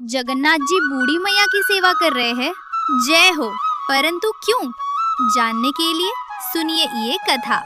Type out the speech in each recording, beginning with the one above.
जगन्नाथ जी बूढ़ी मैया की सेवा कर रहे हैं। जय हो। परंतु क्यों? जानने के लिए सुनिए ये कथा।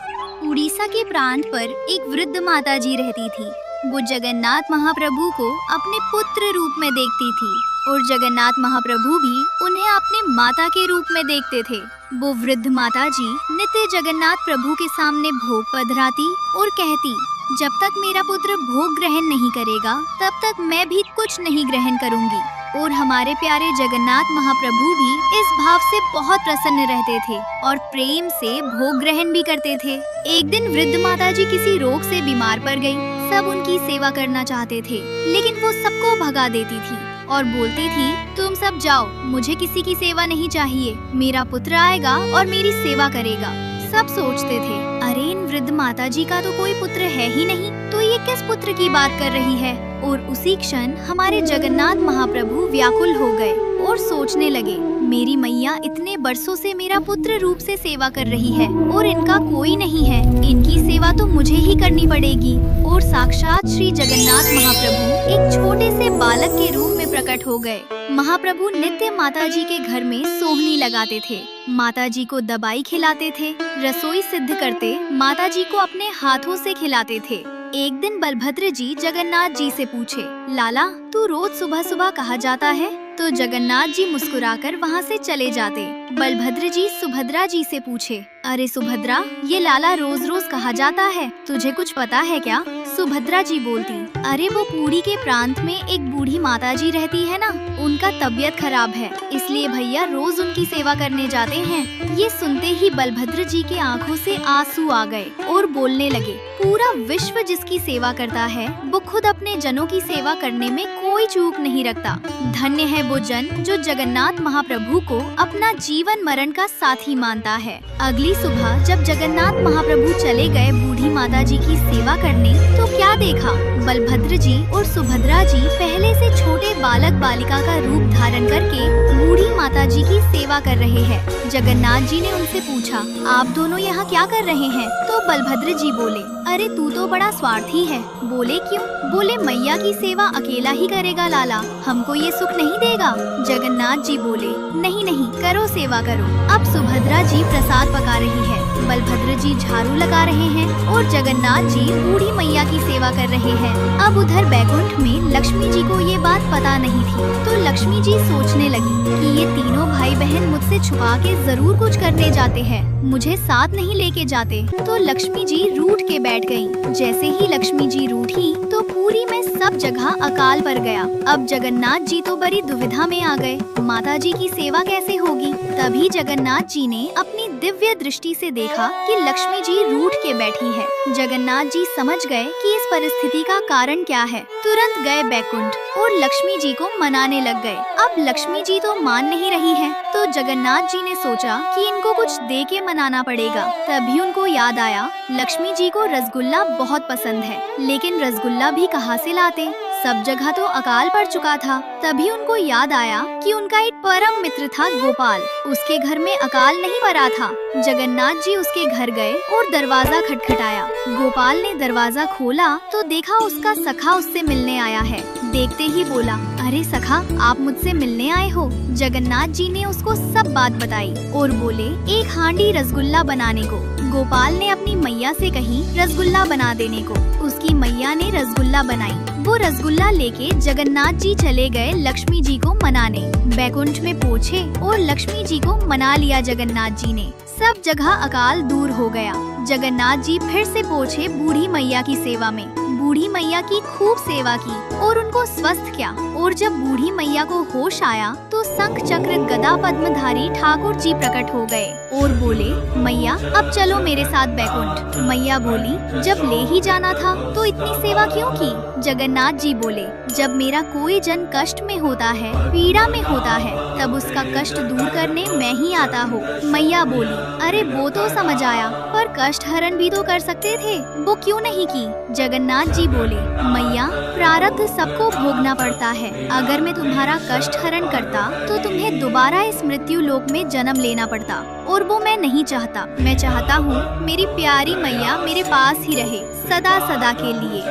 उड़ीसा के प्रांत पर एक वृद्ध माता जी रहती थी। वो जगन्नाथ महाप्रभु को अपने पुत्र रूप में देखती थी और जगन्नाथ महाप्रभु भी उन्हें अपने माता के रूप में देखते थे। वो वृद्ध माता जी नित्य जगन्नाथ प्रभु के सामने भोग पधराती और कहती, जब तक मेरा पुत्र भोग ग्रहण नहीं करेगा तब तक मैं भी कुछ नहीं ग्रहण करूंगी। और हमारे प्यारे जगन्नाथ महाप्रभु भी इस भाव से बहुत प्रसन्न रहते थे और प्रेम से भोग ग्रहण भी करते थे। एक दिन वृद्ध माता जी किसी रोग से बीमार पड़ गई। सब उनकी सेवा करना चाहते थे, लेकिन वो सबको भगा देती थी और बोलती थी, तुम सब जाओ, मुझे किसी की सेवा नहीं चाहिए। मेरा पुत्र आएगा और मेरी सेवा करेगा। सब सोचते थे, अरे इन वृद्ध माता जी का तो कोई पुत्र है ही नहीं, तो ये किस पुत्र की बात कर रही है। और उसी क्षण हमारे जगन्नाथ महाप्रभु व्याकुल हो गए और सोचने लगे, मेरी मैया इतने बरसों से मेरा पुत्र रूप से सेवा कर रही है और इनका कोई नहीं है। इनकी सेवा तो मुझे ही करनी पड़ेगी। और साक्षात श्री जगन्नाथ महाप्रभु एक छोटे से बालक के रूप में प्रकट हो गए। महाप्रभु नित्य माता जी के घर में सोहनी लगाते थे, माता जी को दवाई खिलाते थे, रसोई सिद्ध करते माता जी को अपने हाथों से खिलाते थे। एक दिन बलभद्र जी जगन्नाथ जी से पूछे, लाला तू रोज सुबह सुबह कहाँ जाता है? तो जगन्नाथ जी मुस्कुराकर वहाँ से चले जाते। बलभद्र जी सुभद्रा जी से पूछे, अरे सुभद्रा, ये लाला रोज रोज कहाँ जाता है, तुझे कुछ पता है क्या? सुभद्रा जी बोलती, अरे वो पुरी के प्रांत में एक बूढ़ी माता जी रहती है ना, उनका तबीयत खराब है, इसलिए भैया रोज उनकी सेवा करने जाते हैं। ये सुनते ही बलभद्र जी के आंखों से आंसू आ गए और बोलने लगे, पूरा विश्व जिसकी सेवा करता है वो खुद अपने जनों की सेवा करने में कोई चूक नहीं रखता। धन्य है वो जन जो जगन्नाथ महाप्रभु को अपना जीवन मरण का साथी मानता है। अगली सुबह जब जगन्नाथ महाप्रभु चले गए बूढ़ी माता जी की सेवा करने, तो क्या देखा, बलभद्र जी और सुभद्रा जी पहले से छोटे बालक बालिका का रूप धारण करके बूढ़ी माता जी की सेवा कर रहे हैं। जगन्नाथ जी ने उनसे पूछा, आप दोनों यहाँ क्या कर रहे हैं? तो बलभद्र जी बोले, अरे तू तो बड़ा स्वार्थी है। बोले क्यों? बोले मैया की सेवा अकेला ही करेगा लाला, हमको ये सुख नहीं देगा। जगन्नाथ जी बोले, नहीं नहीं, करो सेवा करो। अब सुभद्रा जी प्रसाद पका रही है, बलभद्र जी झाड़ू लगा रहे हैं और जगन्नाथ जी बूढ़ी मैया की सेवा कर रहे हैं। अब उधर बैकुंठ में लक्ष्मी जी को ये बात पता नहीं थी, तो लक्ष्मी जी सोचने लगी कि ये तीनों भाई बहन मुझसे छुपा के जरूर कुछ करने जाते हैं, मुझे साथ नहीं लेके जाते। तो लक्ष्मी जी रूठ के बैठ गयी। जैसे ही लक्ष्मी जी रूठी तो पुरी में सब जगह अकाल पड़ गया। अब जगन्नाथ जी तो बड़ी दुविधा में आ गए, माता जी की सेवा कैसे होगी। तभी जगन्नाथ जी ने अपनी दिव्य दृष्टि से देखा कि लक्ष्मी जी रूठ के बैठी है। जगन्नाथ जी समझ गए कि इस परिस्थिति का कारण क्या है। तुरंत गए बैकुंठ और लक्ष्मी जी को मनाने लग गए। अब लक्ष्मी जी तो मान नहीं रही है, तो जगन्नाथ जी ने सोचा कि इनको कुछ दे के मनाना पड़ेगा। तभी उनको याद आया, लक्ष्मी जी को रसगुल्ला बहुत पसंद है, लेकिन रसगुल्ला भी कहाँ से लाते, सब जगह तो अकाल पड़ चुका था। तभी उनको याद आया कि उनका एक परम मित्र था गोपाल, उसके घर में अकाल नहीं पड़ा था। जगन्नाथ जी उसके घर गए और दरवाजा खटखटाया। गोपाल ने दरवाजा खोला तो देखा उसका सखा उससे मिलने आया है। देखते ही बोला, अरे सखा, आप मुझसे मिलने आए हो? जगन्नाथ जी ने उसको सब बात बताई और बोले, एक हांडी रसगुल्ला बनाने को। गोपाल ने अपनी मैया से कही रसगुल्ला बना देने को। उसकी मैया ने रसगुल्ला बनाई। वो रसगुल्ला लेके जगन्नाथ जी चले गए लक्ष्मी जी को मनाने। बैकुंठ में पहुँचे और लक्ष्मी जी को मना लिया जगन्नाथ जी ने। सब जगह अकाल दूर हो गया। जगन्नाथ जी फिर से पहुँचे बूढ़ी मैया की सेवा में। बूढ़ी मैया की खूब सेवा की और उनको स्वस्थ किया। और जब बूढ़ी मैया को होश आया तो शंख चक्र गदा पद्मधारी ठाकुर जी प्रकट हो गए और बोले, मैया अब चलो मेरे साथ बैकुंठ। मैया बोली, जब ले ही जाना था तो इतनी सेवा क्यों की? जगन्नाथ जी बोले, जब मेरा कोई जन कष्ट में होता है, पीड़ा में होता है, तब उसका कष्ट दूर करने मैं ही आता हूँ। मैया बोली, अरे वो तो समझ आया, पर कष्ट हरण भी तो कर सकते थे, वो क्यों नहीं की? जगन्नाथ जी बोले, मैया प्रारब्ध सबको भोगना पड़ता है, अगर मैं तुम्हारा कष्ट हरण करता तो तुम्हें दोबारा इस मृत्यु लोक में जन्म लेना पड़ता और वो मैं नहीं चाहता। मैं चाहता हूँ मेरी प्यारी मैया मेरे पास ही रहे सदा सदा के लिए।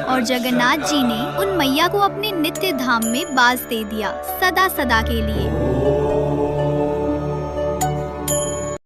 और जगन्नाथ जी ने उन मैया को अपने नित्य धाम में बास दे दिया सदा सदा के लिए।